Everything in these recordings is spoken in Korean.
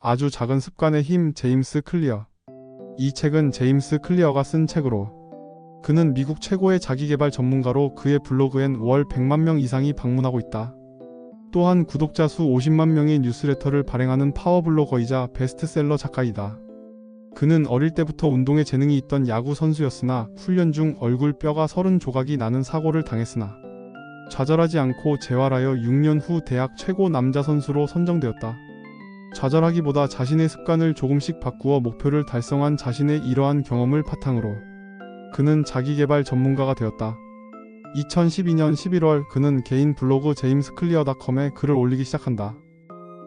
아주 작은 습관의 힘. 제임스 클리어. 이 책은 제임스 클리어가 쓴 책으로 그는 미국 최고의 자기계발 전문가로 그의 블로그엔 월 100만 명 이상이 방문하고 있다. 또한 구독자 수 50만 명의 뉴스레터를 발행하는 파워블로거이자 베스트셀러 작가이다. 그는 어릴 때부터 운동에 재능이 있던 야구 선수였으나 훈련 중 얼굴 뼈가 30조각이 나는 사고를 당했으나 좌절하지 않고 재활하여 6년 후 대학 최고 남자 선수로 선정되었다. 좌절하기보다 자신의 습관을 조금씩 바꾸어 목표를 달성한 자신의 이러한 경험을 바탕으로 그는 자기계발 전문가가 되었다. 2012년 11월 그는 개인 블로그 jamesclear.com에 글을 올리기 시작한다.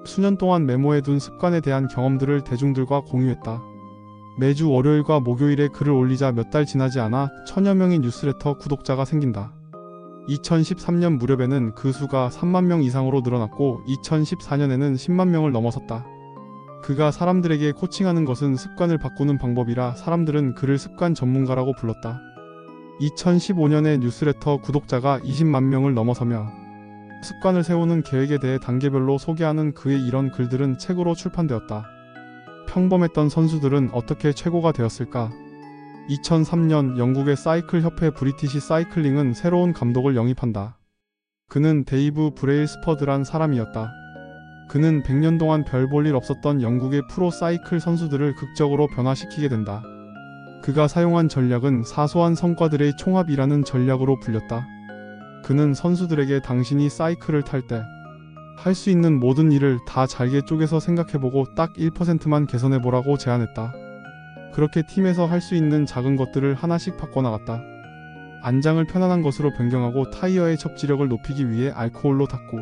수년 동안 메모해둔 습관에 대한 경험들을 대중들과 공유했다. 매주 월요일과 목요일에 글을 올리자 몇 달 지나지 않아 1000여 명의 뉴스레터 구독자가 생긴다. 2013년 무렵에는 그 수가 3만 명 이상으로 늘어났고 2014년에는 10만 명을 넘어섰다. 그가 사람들에게 코칭하는 것은 습관을 바꾸는 방법이라 사람들은 그를 습관 전문가라고 불렀다. 2015년에 뉴스레터 구독자가 20만 명을 넘어서며 습관을 세우는 계획에 대해 단계별로 소개하는 그의 이런 글들은 책으로 출판되었다. 평범했던 선수들은 어떻게 최고가 되었을까? 2003년 영국의 사이클 협회 브리티시 사이클링은 새로운 감독을 영입한다. 그는 데이브 브레일스퍼드란 사람이었다. 그는 100년 동안 별 볼 일 없었던 영국의 프로 사이클 선수들을 극적으로 변화시키게 된다. 그가 사용한 전략은 사소한 성과들의 총합이라는 전략으로 불렸다. 그는 선수들에게 당신이 사이클을 탈 때 할 수 있는 모든 일을 다 잘게 쪼개서 생각해보고 딱 1%만 개선해보라고 제안했다. 그렇게 팀에서 할 수 있는 작은 것들을 하나씩 바꿔나갔다. 안장을 편안한 것으로 변경하고 타이어의 접지력을 높이기 위해 알코올로 닦고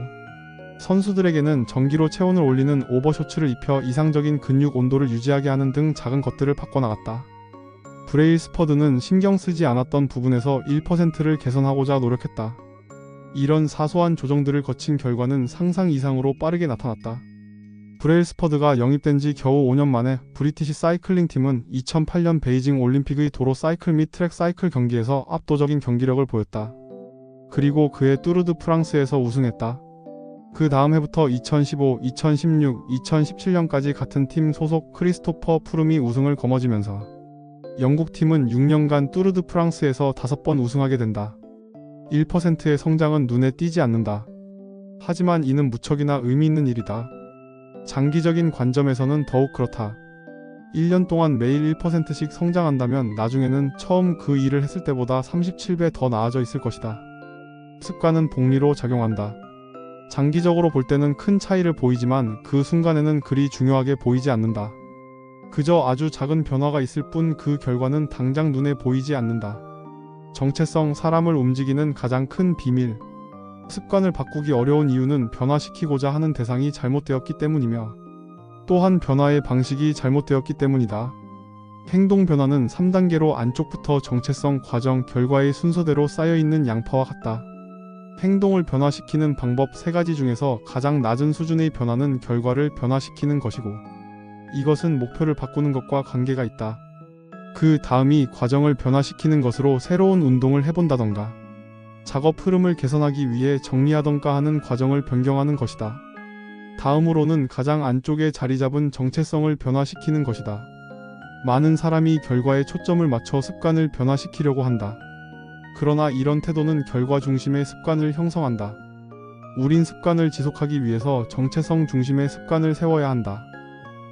선수들에게는 전기로 체온을 올리는 오버셔츠를 입혀 이상적인 근육 온도를 유지하게 하는 등 작은 것들을 바꿔나갔다. 브레일스퍼드는 신경 쓰지 않았던 부분에서 1%를 개선하고자 노력했다. 이런 사소한 조정들을 거친 결과는 상상 이상으로 빠르게 나타났다. 브레일스퍼드가 영입된 지 겨우 5년 만에 브리티시 사이클링 팀은 2008년 베이징 올림픽의 도로 사이클 및 트랙 사이클 경기에서 압도적인 경기력을 보였다. 그리고 그의 뚜르드 프랑스에서 우승했다. 그 다음 해부터 2015, 2016, 2017년까지 같은 팀 소속 크리스토퍼 프룸이 우승을 거머쥐면서 영국 팀은 6년간 뚜르드 프랑스에서 5번 우승하게 된다. 1%의 성장은 눈에 띄지 않는다. 하지만 이는 무척이나 의미 있는 일이다. 장기적인 관점에서는 더욱 그렇다. 1년 동안 매일 1%씩 성장한다면 나중에는 처음 그 일을 했을 때보다 37배 더 나아져 있을 것이다. 습관은 복리로 작용한다. 장기적으로 볼 때는 큰 차이를 보이지만 그 순간에는 그리 중요하게 보이지 않는다. 그저 아주 작은 변화가 있을 뿐 그 결과는 당장 눈에 보이지 않는다. 정체성, 사람을 움직이는 가장 큰 비밀. 습관을 바꾸기 어려운 이유는 변화시키고자 하는 대상이 잘못되었기 때문이며 또한 변화의 방식이 잘못되었기 때문이다. 행동 변화는 3단계로 안쪽부터 정체성, 과정, 결과의 순서대로 쌓여있는 양파와 같다. 행동을 변화시키는 방법 3가지 중에서 가장 낮은 수준의 변화는 결과를 변화시키는 것이고 이것은 목표를 바꾸는 것과 관계가 있다. 그 다음이 과정을 변화시키는 것으로 새로운 운동을 해본다던가 작업 흐름을 개선하기 위해 정리하던가 하는 과정을 변경하는 것이다. 다음으로는 가장 안쪽에 자리 잡은 정체성을 변화시키는 것이다. 많은 사람이 결과에 초점을 맞춰 습관을 변화시키려고 한다. 그러나 이런 태도는 결과 중심의 습관을 형성한다. 우린 습관을 지속하기 위해서 정체성 중심의 습관을 세워야 한다.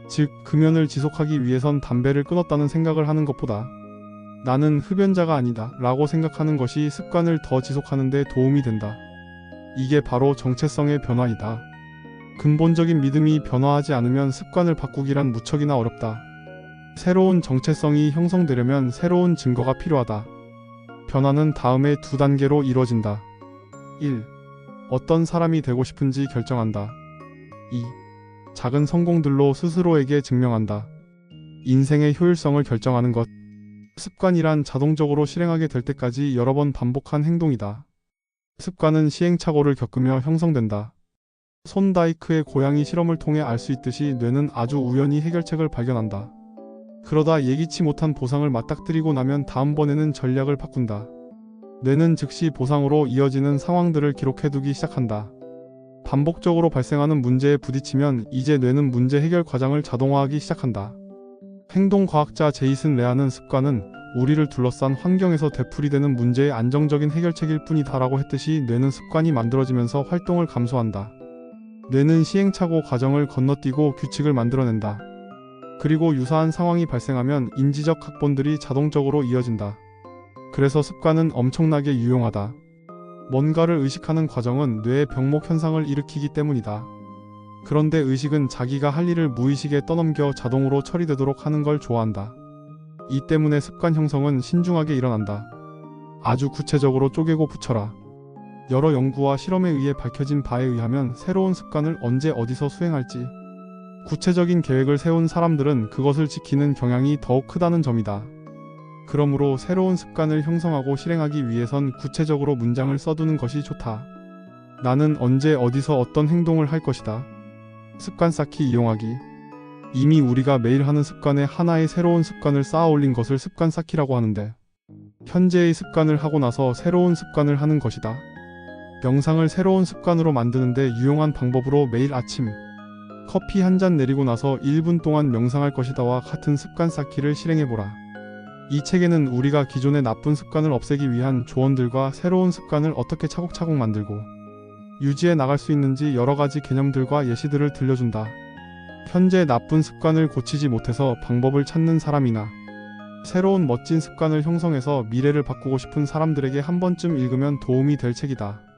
즉, 금연을 지속하기 위해선 담배를 끊었다는 생각을 하는 것보다 나는 흡연자가 아니다 라고 생각하는 것이 습관을 더 지속하는 데 도움이 된다. 이게 바로 정체성의 변화이다. 근본적인 믿음이 변화하지 않으면 습관을 바꾸기란 무척이나 어렵다. 새로운 정체성이 형성되려면 새로운 증거가 필요하다. 변화는 다음의 2단계로 이루어진다. 1. 어떤 사람이 되고 싶은지 결정한다. 2. 작은 성공들로 스스로에게 증명한다. 인생의 효율성을 결정하는 것. 습관이란 자동적으로 실행하게 될 때까지 여러 번 반복한 행동이다. 습관은 시행착오를 겪으며 형성된다. 손다이크의 고양이 실험을 통해 알 수 있듯이 뇌는 아주 우연히 해결책을 발견한다. 그러다 예기치 못한 보상을 맞닥뜨리고 나면 다음번에는 전략을 바꾼다. 뇌는 즉시 보상으로 이어지는 상황들을 기록해두기 시작한다. 반복적으로 발생하는 문제에 부딪히면 이제 뇌는 문제 해결 과정을 자동화하기 시작한다. 행동과학자 제이슨 레아는 습관은 우리를 둘러싼 환경에서 되풀이되는 문제의 안정적인 해결책일 뿐이다라고 했듯이 뇌는 습관이 만들어지면서 활동을 감소한다. 뇌는 시행착오 과정을 건너뛰고 규칙을 만들어낸다. 그리고 유사한 상황이 발생하면 인지적 각본들이 자동적으로 이어진다. 그래서 습관은 엄청나게 유용하다. 뭔가를 의식하는 과정은 뇌의 병목 현상을 일으키기 때문이다. 그런데 의식은 자기가 할 일을 무의식에 떠넘겨 자동으로 처리되도록 하는 걸 좋아한다. 이 때문에 습관 형성은 신중하게 일어난다. 아주 구체적으로 쪼개고 붙여라. 여러 연구와 실험에 의해 밝혀진 바에 의하면 새로운 습관을 언제 어디서 수행할지 구체적인 계획을 세운 사람들은 그것을 지키는 경향이 더욱 크다는 점이다. 그러므로 새로운 습관을 형성하고 실행하기 위해선 구체적으로 문장을 써두는 것이 좋다. 나는 언제 어디서 어떤 행동을 할 것이다. 습관 쌓기 이용하기. 이미 우리가 매일 하는 습관에 하나의 새로운 습관을 쌓아 올린 것을 습관 쌓기라고 하는데, 현재의 습관을 하고 나서 새로운 습관을 하는 것이다. 명상을 새로운 습관으로 만드는데 유용한 방법으로 매일 아침 커피 한 잔 내리고 나서 1분 동안 명상할 것이다와 같은 습관 쌓기를 실행해보라. 이 책에는 우리가 기존의 나쁜 습관을 없애기 위한 조언들과 새로운 습관을 어떻게 차곡차곡 만들고 유지해 나갈 수 있는지 여러 가지 개념들과 예시들을 들려준다. 현재 나쁜 습관을 고치지 못해서 방법을 찾는 사람이나 새로운 멋진 습관을 형성해서 미래를 바꾸고 싶은 사람들에게 한 번쯤 읽으면 도움이 될 책이다.